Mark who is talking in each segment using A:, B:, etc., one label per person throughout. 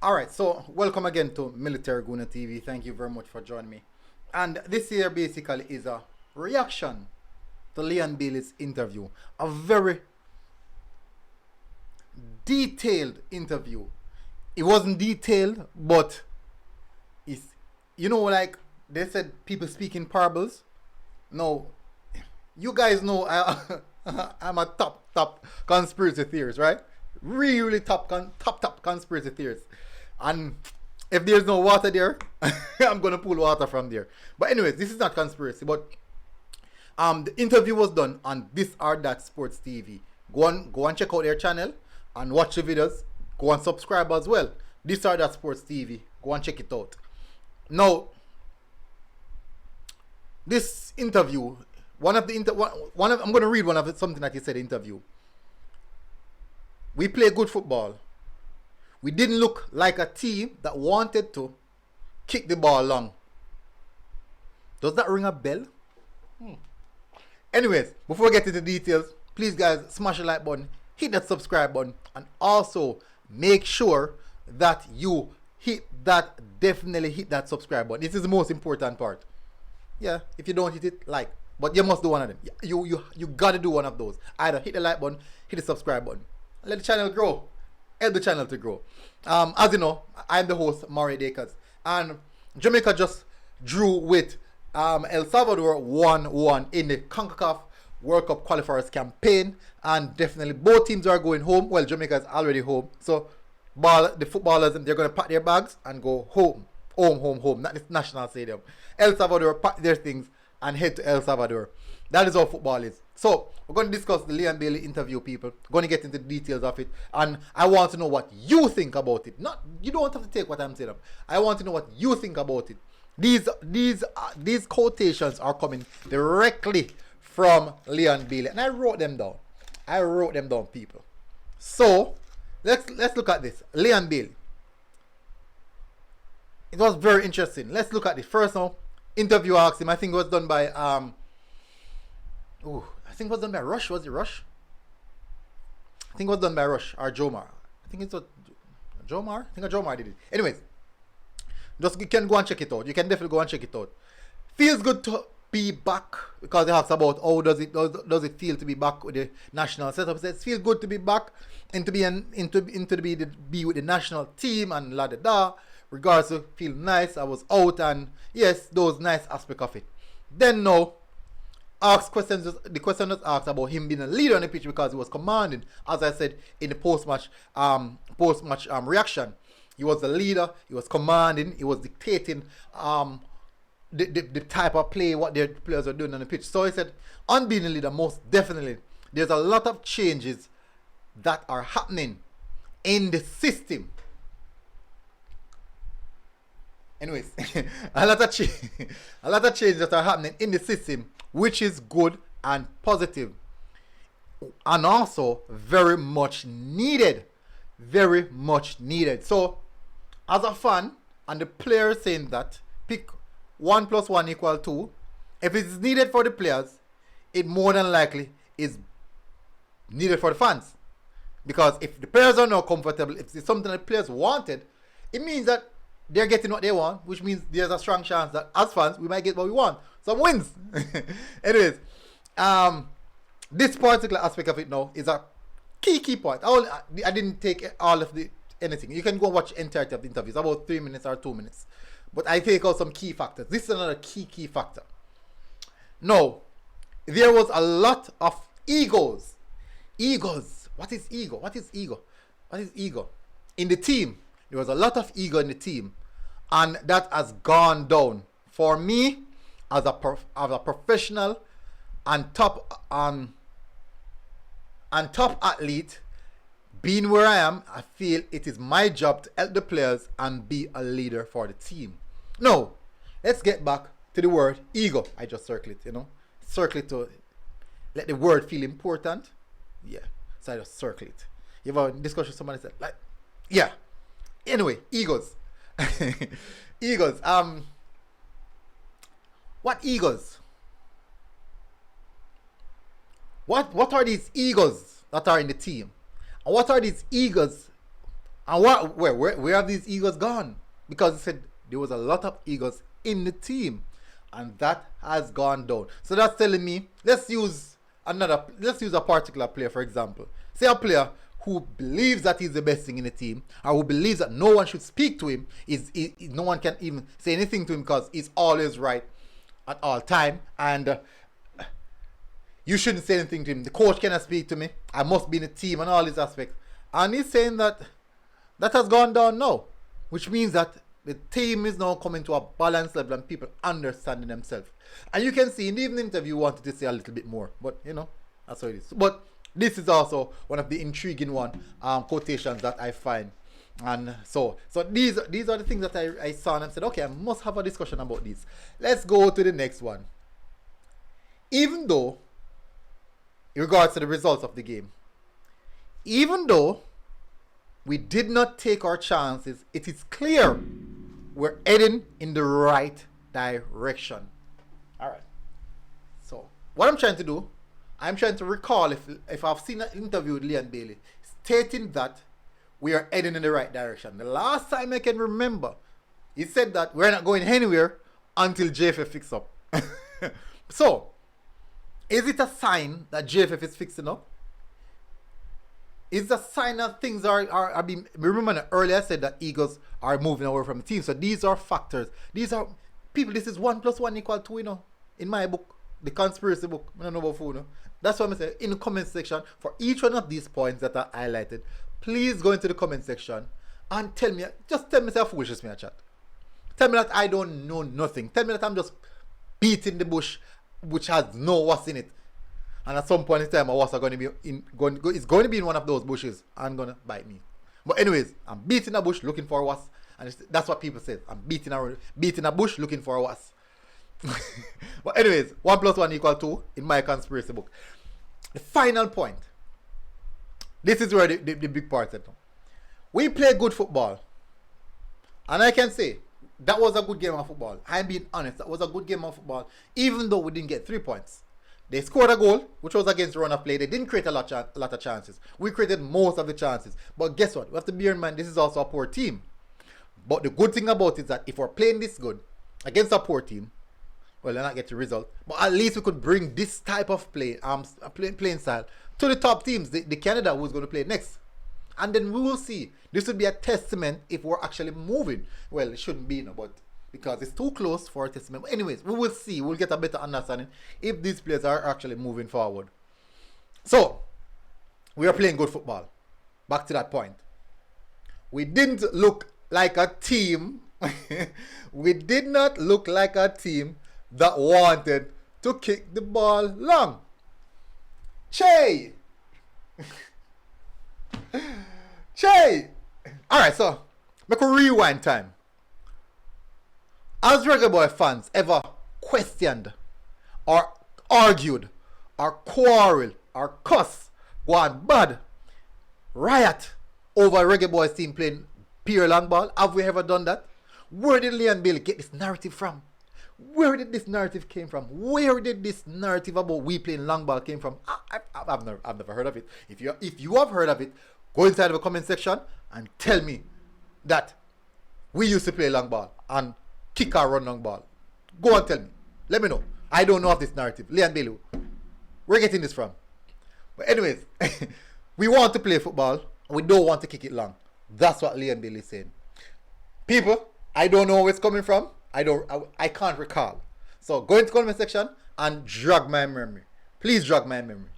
A: All right, so welcome again to Military Guna TV. Thank you very much for joining me. And this here basically is a reaction to Leon Bailey's interview. A very detailed interview. It wasn't detailed, but it's, like they said people speak in parables. No, you guys know I'm a top conspiracy theorist, right? Really top conspiracy theorist. And if there's no water there, I'm gonna pull water from there. But anyways, this is not conspiracy. But the interview was done on This or That Sports TV. Go and check out their channel and watch the videos. Go and subscribe as well. This or That Sports TV. Go and check it out. Now, this interview, I'm gonna read something that he said in the interview. We play good football. We didn't look like a team that wanted to kick the ball long. Does that ring a bell? Anyways, before we get into the details, please guys, smash the like button, hit that subscribe button, and also make sure that you definitely hit that subscribe button. This is the most important part. Yeah, if you don't hit it, like. But you must do one of them. You gotta do one of those. Either hit the like button, hit the subscribe button. Let the channel grow. Help the channel to grow. As you know, I'm the host, Maury Dakers. And Jamaica just drew with El Salvador 1-1 in the CONCACAF World Cup qualifiers campaign. And definitely both teams are going home. Well, Jamaica is already home. So the footballers, they're going to pack their bags and go home. Home. Not the national stadium. El Salvador pack their things and head to El Salvador. That is how football is. So, we're going to discuss the Leon Bailey interview, people. Going to get into the details of it. And I want to know what you think about it. You don't have to take what I'm saying. I want to know what you think about it. These quotations are coming directly from Leon Bailey. And I wrote them down. People. So, let's look at this. Leon Bailey. It was very interesting. Let's look at this. First now, interview asked him. I think it was done by I think it was done by Rush. Was it Rush? I think it was done by Rush or Jomar. I think it's Jomar. I think Jomar did it. Anyways, just you can go and check it out. You can definitely go and check it out. Feels good to be back because they asked about how does it feel to be back with the national setup. It says it feels good to be back and to be with the national team and la da da. Regards to feel nice. I was out and yes, those nice aspects of it. Then now. The question was asked about him being a leader on the pitch because he was commanding. As I said in the post-match reaction, he was the leader. He was commanding. He was dictating the type of play what their players are doing on the pitch. So he said, on being a leader, most definitely, there's a lot of changes that are happening in the system. Anyways, a lot of changes that are happening in the system, which is good and positive, and also very much needed. Very much needed. So, as a fan, and the player saying that, pick 1 + 1 = 2. If it's needed for the players, it more than likely is needed for the fans. Because if the players are not comfortable, if it's something that the players wanted, it means that they're getting what they want, which means there's a strong chance that as fans, we might get what we want. Some wins. Anyways, this particular aspect of it now is a key point. I didn't take all of anything. You can go and watch the entirety of the interview. It's about 3 minutes or 2 minutes. But I take out some key factors. This is another key factor. Now, there was a lot of egos. Egos. What is ego? What is ego? What is ego? In the team. There was a lot of ego in the team, and that has gone down. For me, as a professional and top athlete, being where I am, I feel it is my job to help the players and be a leader for the team. Now, let's get back to the word ego. I just circle it, circle it to let the word feel important. Yeah, so I just circle it. You have a discussion with somebody said, like, yeah. Anyway, egos. Egos. What egos? What are these egos that are in the team? And what are these egos And where have these egos gone? Because he said there was a lot of egos in the team, and that has gone down. So that's telling me, let's use a particular player, for example. Say a player who believes that he's the best thing in the team, or who believes that no one should speak to him, no one can even say anything to him because he's always right at all time, and you shouldn't say anything to him. The coach cannot speak to me. I must be in the team and all these aspects. And he's saying that has gone down now, which means that the team is now coming to a balanced level and people understanding themselves. And you can see in the evening interview, wanted to say a little bit more, but that's how it is. But this is also one of the intriguing quotations that I find. And so these are the things that I saw and I said, okay, I must have a discussion about this. Let's go to the next one. Even though, in regards to the results of the game, even though we did not take our chances, it is clear we're heading in the right direction. Alright. So, what I'm trying to do, I'm trying to recall if I've seen an interview with Leon Bailey stating that we are heading in the right direction. The last time I can remember, he said that we're not going anywhere until JFF fix up. So, is it a sign that JFF is fixing up? Is a sign that things are being... Remember earlier I said that egos are moving away from the team. So these are factors. These are... People, this is 1 + 1 = 2, in my book. The conspiracy book. I don't know about food, That's what I'm saying. In the comment section, for each one of these points that are highlighted, please go into the comment section and tell me... Just tell me how foolish is me a chat. Tell me that I don't know nothing. Tell me that I'm just beating the bush, which has no what's in it. And at some point in time, a was going to be it's going to be in one of those bushes and gonna bite me. But anyways, I'm beating a bush looking for a wasp, and that's what people say. I'm beating a bush looking for a wasp. But anyways, 1 + 1 = 2 in my conspiracy book. The final point. This is where the big part is. We play good football, and I can say that was a good game of football. I'm being honest. That was a good game of football, even though we didn't get 3 points. They scored a goal, which was against the run of play. They didn't create a lot of chances. We created most of the chances. But guess what? We have to bear in mind this is also a poor team. But the good thing about it is that if we're playing this good against a poor team, well, they're not getting the result. But at least we could bring this type of playing style to the top teams, the Canada who's going to play next. And then we will see. This would be a testament if we're actually moving. Well, it shouldn't be, but because it's too close for a testament. But anyways, we will see. We'll get a better understanding if these players are actually moving forward. So, we are playing good football. Back to that point. We didn't look like a team. We did not look like a team that wanted to kick the ball long. Che! Che! Alright, so, make a rewind time. Has Reggae Boy fans ever questioned or argued or quarreled or cussed, gone bad, riot over Reggae Boy's team playing pure long ball? Have we ever done that? Where did Leon Bailey get this narrative from? Where did this narrative came from? Where did this narrative about we playing long ball came from? I've never heard of it. If you have heard of it, go inside of the comment section and tell me that we used to play long ball and kick or run long ball. Go and tell me. Let me know. I don't know of this narrative. Leon Bailey, where are you getting this from? But anyways, we want to play football. We don't want to kick it long. That's what Leon Bailey is saying. People, I don't know where it's coming from. I can't recall. So go into the comment section and drag my memory. Please drag my memory.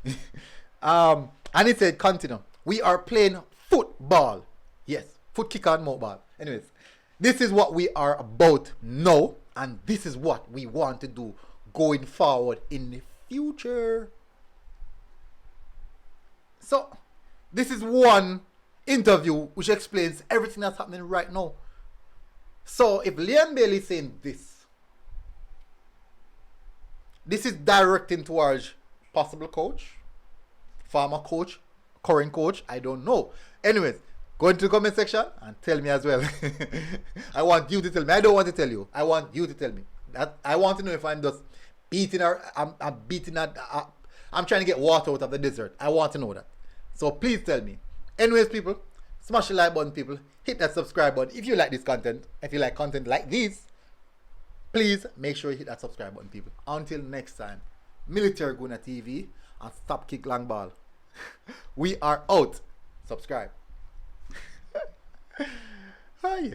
A: And it said, continue. We are playing football. Yes, foot kick and mobile. Anyways, this is what we are about now, and this is what we want to do going forward in the future. So, this is one interview which explains everything that's happening right now. So, if Leon Bailey is saying this is directing towards possible coach, former coach, current coach, I don't know. Anyways, go into the comment section and tell me as well. I want you to tell me. I don't want to tell you. I want you to tell me. That I want to know if I'm just beating her. I'm beating her. I'm trying to get water out of the desert. I want to know that. So please tell me. Anyways, people, Smash the like button, people. Hit that subscribe button. If you like this content, if you like content like this, please make sure you hit that subscribe button, people. Until next time, Military Guna TV and Stop Kick Long Ball. We are out. Subscribe. Hi.